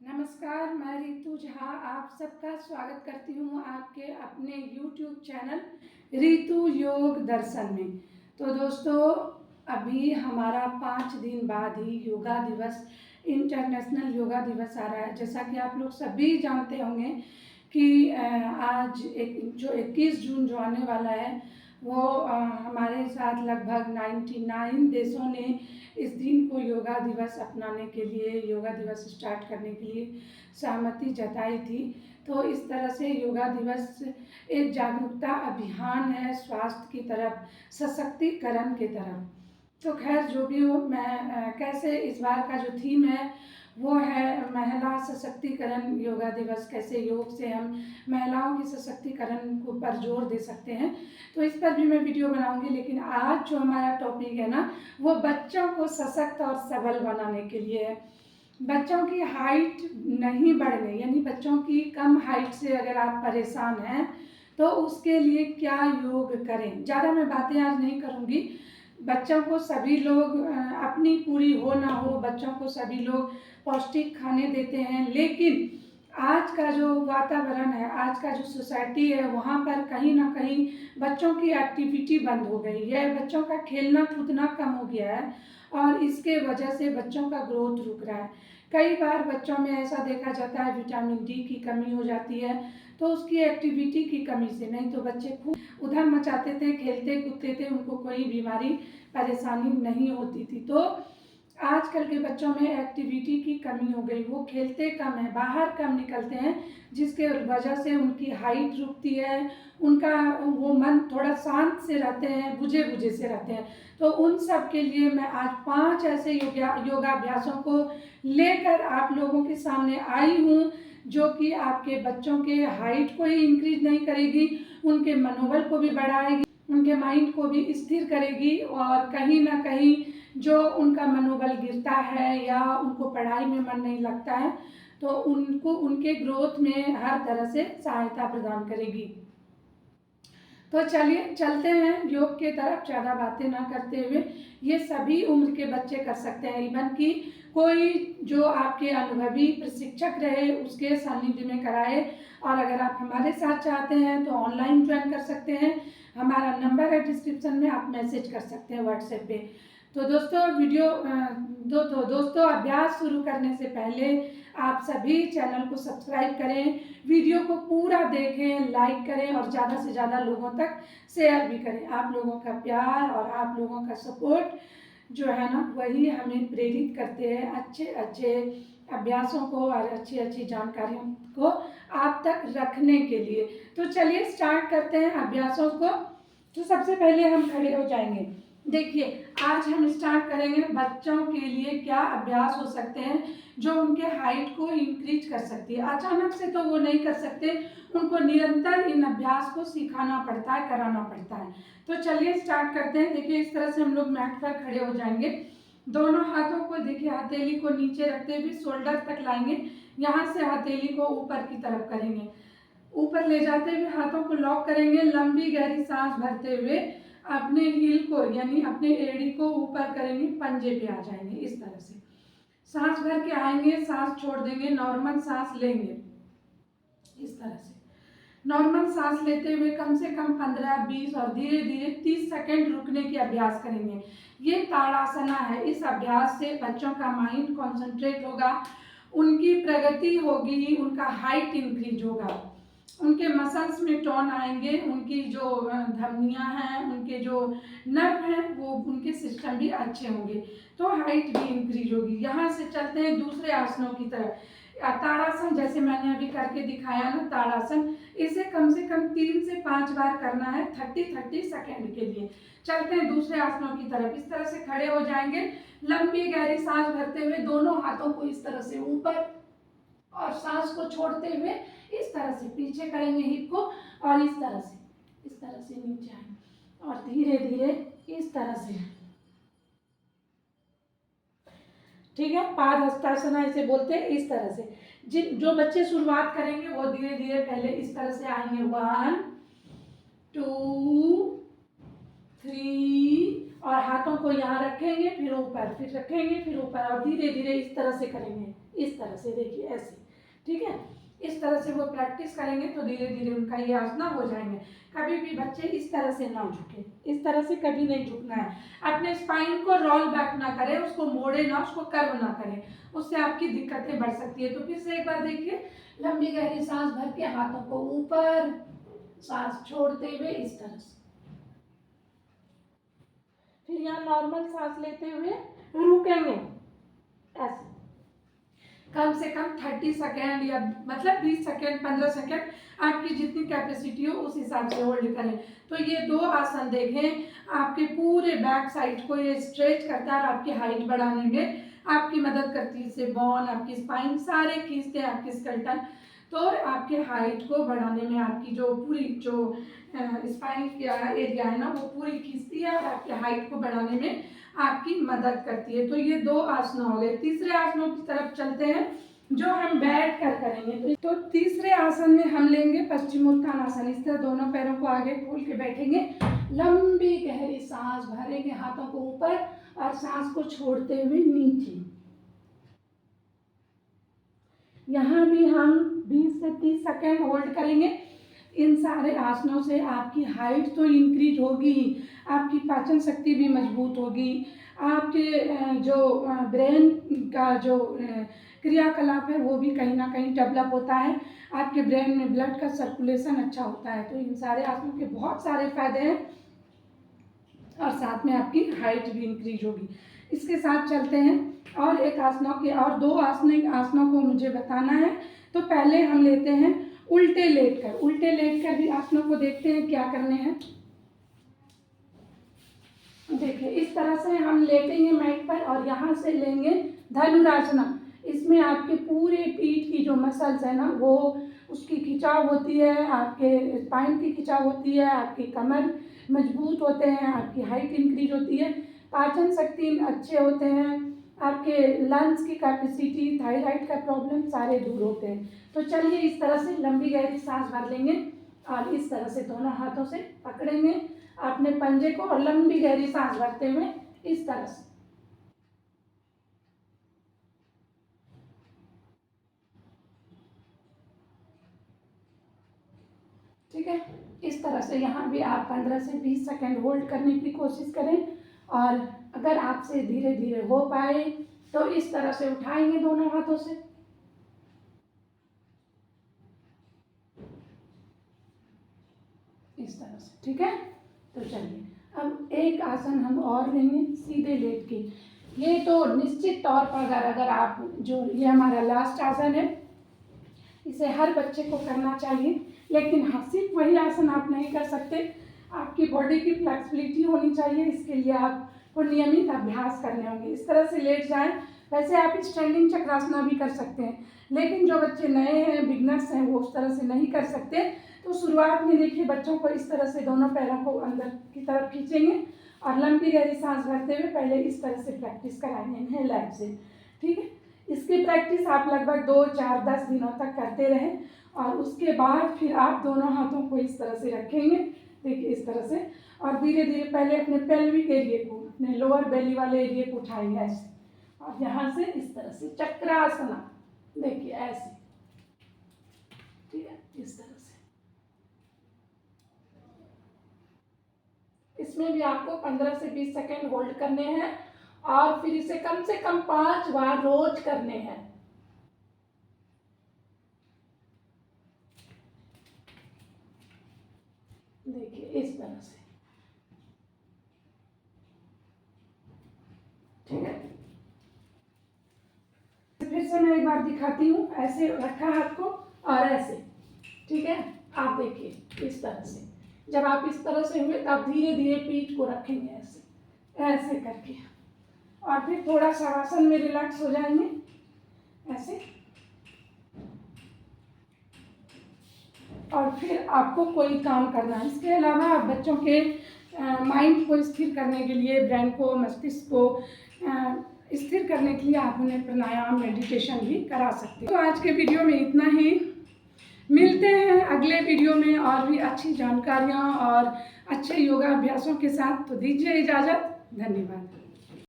नमस्कार, मैं रितु झा आप सबका स्वागत करती हूँ आपके अपने YouTube चैनल रितु योग दर्शन में। तो दोस्तों, अभी हमारा 5 दिन बाद ही योगा दिवस, इंटरनेशनल योगा दिवस आ रहा है। जैसा कि आप लोग सभी जानते होंगे कि आज जो 21 जून जो आने वाला है वो हमारे साथ लगभग 99 देशों ने इस दिन को योगा दिवस अपनाने के लिए, योगा दिवस स्टार्ट करने के लिए सहमति जताई थी। तो इस तरह से योगा दिवस एक जागरूकता अभियान है स्वास्थ्य की तरफ, सशक्तिकरण की तरफ। तो खैर जो भी हो, मैं कैसे इस बार का जो थीम है वो है महिला सशक्तिकरण योगा दिवस। कैसे योग से हम महिलाओं की सशक्तिकरण को पर जोर दे सकते हैं, तो इस पर भी मैं वीडियो बनाऊंगी। लेकिन आज जो हमारा टॉपिक है ना, वो बच्चों को सशक्त और सबल बनाने के लिए है। बच्चों की हाइट नहीं बढ़ने, यानी बच्चों की कम हाइट से अगर आप परेशान हैं तो उसके लिए क्या योग करें। ज़्यादा मैं बातें आज नहीं करूँगी। बच्चों को सभी लोग अपनी पूरी हो ना हो, बच्चों को सभी लोग पौष्टिक खाने देते हैं, लेकिन आज का जो वातावरण है, आज का जो सोसाइटी है, वहाँ पर कहीं ना कहीं बच्चों की एक्टिविटी बंद हो गई है, बच्चों का खेलना कूदना कम हो गया है और इसके वजह से बच्चों का ग्रोथ रुक रहा है। कई बार बच्चों में ऐसा देखा जाता है विटामिन डी की कमी हो जाती है, तो उसकी एक्टिविटी की कमी से। नहीं तो बच्चे खूब उधम मचाते थे, खेलते कूदते थे, उनको कोई बीमारी परेशानी नहीं होती थी। तो आजकल के बच्चों में एक्टिविटी की कमी हो गई, वो खेलते कम है, बाहर कम निकलते हैं, जिसके वजह से उनकी हाइट रुकती है, उनका वो मन थोड़ा शांत से रहते हैं, बुझे बुझे से रहते हैं। तो उन सब के लिए मैं आज 5 ऐसे योगाभ्यासों को लेकर आप लोगों के सामने आई हूँ, जो कि आपके बच्चों के हाइट को ही इंक्रीज नहीं करेगी, उनके मनोबल को भी बढ़ाएगी, उनके माइंड को भी स्थिर करेगी, और कहीं ना कहीं जो उनका मनोबल गिरता है या उनको पढ़ाई में मन नहीं लगता है, तो उनको उनके ग्रोथ में हर तरह से सहायता प्रदान करेगी। तो चलिए चलते हैं योग के तरफ, ज़्यादा बातें ना करते हुए। ये सभी उम्र के बच्चे कर सकते हैं, इवन कि कोई जो आपके अनुभवी प्रशिक्षक रहे उसके सानिध्य में कराए। और अगर आप हमारे साथ चाहते हैं तो ऑनलाइन ज्वाइन कर सकते हैं। हमारा नंबर है डिस्क्रिप्शन में, आप मैसेज कर सकते हैं व्हाट्सएप पे। तो दोस्तों अभ्यास शुरू करने से पहले आप सभी चैनल को सब्सक्राइब करें, वीडियो को पूरा देखें, लाइक करें और ज़्यादा से ज़्यादा लोगों तक शेयर भी करें। आप लोगों का प्यार और आप लोगों का सपोर्ट जो है ना, वही हमें प्रेरित करते हैं अच्छे अच्छे अभ्यासों को और अच्छी अच्छी जानकारियों को आप तक रखने के लिए। तो चलिए स्टार्ट करते हैं अभ्यासों को। तो सबसे पहले हम खड़े हो जाएंगे। देखिए, आज हम स्टार्ट करेंगे बच्चों के लिए क्या अभ्यास हो सकते हैं जो उनके हाइट को इंक्रीज कर सकती है। अचानक से तो वो नहीं कर सकते, उनको निरंतर इन अभ्यास को सिखाना पड़ता है, कराना पड़ता है। तो चलिए स्टार्ट करते हैं। देखिए, इस तरह से हम लोग मैट पर खड़े हो जाएंगे। दोनों हाथों को देखिए हथेली को नीचे रखते हुए शोल्डर तक लाएंगे, यहाँ से हथेली को ऊपर की तरफ करेंगे, ऊपर ले जाते हुए हाथों को लॉक करेंगे। लंबी गहरी सांस भरते हुए अपने हील को यानी अपने एड़ी को ऊपर करेंगे, पंजे पे आ जाएंगे। इस तरह से सांस भर के आएंगे, सांस छोड़ देंगे, नॉर्मल सांस लेंगे। इस तरह से नॉर्मल सांस लेते हुए कम से कम 15-20 और धीरे धीरे 30 सेकंड रुकने की अभ्यास करेंगे। ये ताड़ासना है। इस अभ्यास से बच्चों का माइंड कॉन्सेंट्रेट होगा, उनकी प्रगति होगी, उनका हाइट इंक्रीज होगा, उनके मसल्स में टोन आएंगे, उनकी जो धमनियां हैं, उनके जो नर्व हैं, वो उनके सिस्टम भी अच्छे होंगे, तो हाइट भी इंक्रीज होगी। यहाँ से चलते हैं दूसरे आसनों की तरफ। ताड़ासन, जैसे मैंने अभी करके दिखाया ना ताड़ासन, इसे कम से कम 3 से 5 बार करना है 30-30 सेकेंड के लिए। चलते हैं दूसरे आसनों की तरफ। इस तरह से खड़े हो जाएंगे, लंबी गहरी सांस भरते हुए दोनों हाथों को इस तरह से ऊपर और सांस को छोड़ते हुए इस तरह से पीछे करेंगे हिप को, और इस तरह से नीचे आएंगे और धीरे धीरे इस तरह से। ठीक है, पाद हस्तासना इसे बोलते हैं। इस तरह से जो बच्चे शुरुआत करेंगे वो धीरे धीरे पहले इस तरह से आएंगे, 1 2 3, और हाथों को यहाँ रखेंगे, फिर ऊपर, फिर रखेंगे, फिर ऊपर, और धीरे धीरे इस तरह से करेंगे। इस तरह से देखिए ऐसे, ठीक है। इस तरह से वो प्रैक्टिस करेंगे तो धीरे धीरे उनका ये आसना हो जाएंगे। कभी भी बच्चे इस तरह से ना झुके, इस तरह से कभी नहीं झुकना है। अपने स्पाइन को रोल बैक ना करें, उसको मोड़े ना, उसको कर्व ना करें, उससे आपकी दिक्कतें बढ़ सकती है। तो फिर से एक बार देखिए, लंबी गहरी सांस भर के हाथों को ऊपर, सांस छोड़ते हुए इस तरह से, फिर यहाँ नॉर्मल सांस लेते हुए रुकेंगे ऐसे, कम से कम 30 सेकेंड या मतलब 20 सेकेंड 15 सेकेंड आपकी जितनी कैपेसिटी हो उस हिसाब से होल्ड करें। तो ये 2 आसन देखें, आपके पूरे बैक साइड को ये स्ट्रेच करता है और आपकी हाइट बढ़ाने में आपकी मदद करती है। इससे बोन, आपकी स्पाइन सारे खींचते हैं, आपकी स्केलेटन, तो आपके हाइट को बढ़ाने में आपकी जो पूरी जो स्पाइन का एरिया है ना वो पूरी खींचती है और आपके हाइट को बढ़ाने में आपकी मदद करती है। तो ये 2 आसन हो गए। तीसरे आसनों की तरफ चलते हैं जो हम बैठ कर करेंगे। तो तीसरे आसन में हम लेंगे पश्चिमोत्थान आसन। इस तरह दोनों पैरों को आगे खोल के बैठेंगे, लंबी गहरी सांस भरेंगे हाथों को ऊपर और सांस को छोड़ते हुए नीचे। यहाँ भी हम 20 से 30 सेकेंड होल्ड करेंगे। इन सारे आसनों से आपकी हाइट तो इंक्रीज होगी ही, आपकी पाचन शक्ति भी मजबूत होगी, आपके जो ब्रेन का जो क्रियाकलाप है वो भी कहीं ना कहीं डेवलप होता है, आपके ब्रेन में ब्लड का सर्कुलेशन अच्छा होता है। तो इन सारे आसनों के बहुत सारे फायदे हैं और साथ में आपकी हाइट भी इंक्रीज होगी। इसके साथ चलते हैं और एक आसनों के और 2 आसनों को मुझे बताना है। तो पहले हम लेते हैं उल्टे लेटकर भी आसनों को देखते हैं क्या करने हैं। देखिए इस तरह से हम लेटेंगे मैट पर और यहाँ से लेंगे धनुरासना। इसमें आपके पूरे पीठ की जो मसल्स है ना वो उसकी खिंचाव होती है, आपके स्पाइन की खिंचाव होती है, आपकी कमर मजबूत होते हैं, आपकी हाइट इंक्रीज होती है, पाचन शक्ति अच्छे होते हैं, आपके लंग्स की कैपेसिटी, थायराइड का प्रॉब्लम सारे दूर होते हैं। तो चलिए इस तरह से लंबी गहरी सांस भर लेंगे और इस तरह से दोनों हाथों से पकड़ेंगे अपने पंजे को और लंबी गहरी सांस भरते हुए इस तरह से, ठीक है। इस तरह से यहाँ भी आप 15 से 20 सेकेंड होल्ड करने की कोशिश करें और अगर आपसे धीरे धीरे हो पाए तो इस तरह से उठाएंगे दोनों हाथों से, इस तरह से, ठीक है। तो चलिए अब एक आसन हम और लेंगे सीधे लेट के। ये तो निश्चित तौर पर अगर आप जो ये हमारा लास्ट आसन है इसे हर बच्चे को करना चाहिए, लेकिन हाँ सिर्फ वही आसन आप नहीं कर सकते, आपकी बॉडी की फ्लेक्सिबिलिटी होनी चाहिए। इसके लिए आपको नियमित अभ्यास करने होंगे। इस तरह से लेट जाएं। वैसे आप स्टैंडिंग चक्रासना भी कर सकते हैं, लेकिन जो बच्चे नए हैं, बिगनर्स हैं, वो उस तरह से नहीं कर सकते। तो शुरुआत में देखिए बच्चों को इस तरह से दोनों पैरों को अंदर की तरफ खींचेंगे और लंबी गहरी सांस भरते हुए पहले इस तरह से प्रैक्टिस कराएंगे इनहेल से, ठीक है। इसकी प्रैक्टिस आप लगभग 2, 4, 10 दिनों तक करते रहें और उसके बाद फिर आप दोनों हाथों को इस तरह से रखेंगे, देखिए इस तरह से, और धीरे धीरे पहले अपने पेल्विक एरिया को, अपने लोअर बेली वाले एरिया को उठाएंगे ऐसे और यहाँ से इस तरह से चक्रासना, देखिए ऐसे, ठीक है, इस तरह से। इसमें भी आपको 15 से 20 सेकेंड होल्ड करने हैं और फिर इसे कम से कम 5 बार रोज करने हैं। देखिए इस तरह से, ठीक है। फिर से मैं एक बार दिखाती हूँ, ऐसे रखा हाथ को और ऐसे, ठीक है। आप देखिए इस तरह से, जब आप इस तरह से हुए तब धीरे धीरे पीठ को रखेंगे ऐसे ऐसे करके और फिर थोड़ा सा आसन में रिलैक्स हो जाएंगे ऐसे, और फिर आपको कोई काम करना है। इसके अलावा आप बच्चों के माइंड को स्थिर करने के लिए, ब्रेन को, मस्तिष्क को स्थिर करने के लिए आप उन्हें प्राणायाम, मेडिटेशन भी करा सकते हैं। तो आज के वीडियो में इतना ही, मिलते हैं अगले वीडियो में और भी अच्छी जानकारियाँ और अच्छे योगाभ्यासों के साथ। तो दीजिए इजाज़त, धन्यवाद।